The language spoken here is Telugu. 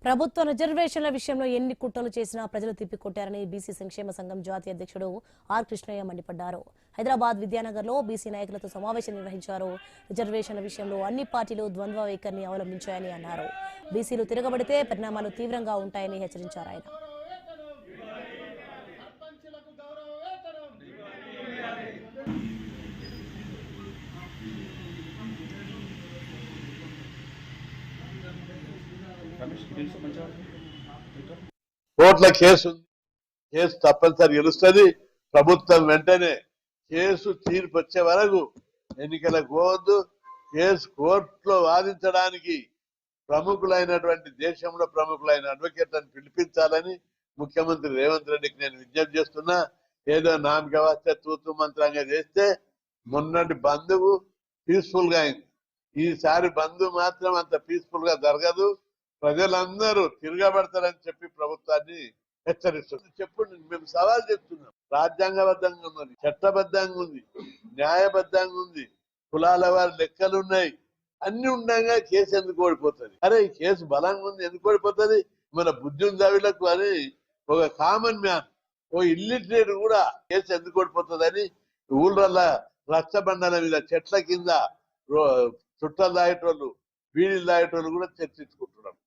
ప్రభుత్వ రిజర్వేషన్ల విషయంలో ఎన్ని కుట్రలు చేసినా ప్రజలు తిప్పికొట్టారని బీసీ సంక్షేమ సంఘం జాతీయ అధ్యక్షుడు ఆర్ కృష్ణయ్య మండిపడ్డారు. హైదరాబాద్ విద్యానగర్లో బీసీ నాయకులతో సమావేశం నిర్వహించారు. రిజర్వేషన్ల విషయంలో అన్ని పార్టీలు ద్వంద్వ వైఖరిని అవలంబించాయని అన్నారు. బీసీలు తిరగబడితే పరిణామాలు తీవ్రంగా ఉంటాయని హెచ్చరించారు ఆయన. కోర్టుల కేసు ఉంది, కేసు తప్పనిసరి గెలుస్తుంది. ప్రభుత్వం వెంటనే కేసు తీర్పు వచ్చే వరకు ఎన్నికలకు పోవద్దు. కేసు కోర్టులో వాదించడానికి ప్రముఖులైనటువంటి దేశంలో ప్రముఖులైన అడ్వకేట్లను పిలిపించాలని ముఖ్యమంత్రి రేవంత్ రెడ్డికి నేను విజ్ఞప్తి చేస్తున్నా. ఏదో నామక వస్తే తూతు మంత్రంగా చేస్తే మొన్నటి బంధువు పీస్ఫుల్ గా అయింది. ఈసారి బంధువు మాత్రం అంత పీస్ఫుల్ గా జరగదు. ప్రజలందరూ తిరగబడతారని చెప్పి ప్రభుత్వాన్ని హెచ్చరిస్తుంది. చెప్పండి, మేము సవాల్ చేస్తున్నాం. రాజ్యాంగబద్ధంగా ఉన్నది, చట్టబద్ధంగా ఉంది, న్యాయబద్ధంగా ఉంది, కులాల వారి లెక్కలున్నాయి, అన్ని ఉండగా కేసు ఎందుకు ఓడిపోతుంది? అరే ఈ కేసు బలంగా ఉంది, ఎందుకు ఓడిపోతుంది? మన బుద్ధి ఉందావిలకు అని ఒక కామన్ మ్యాన్, ఓ ఇల్లిటరేట్ కూడా కేసు ఎందుకు ఓడిపోతుంది అని ఊళ్ళల్లో రచ్చబండల మీద చెట్ల కింద చుట్టలు దాయేటోళ్ళు బీడీలు దాయేటోళ్ళు కూడా చర్చించుకుంటున్నారు.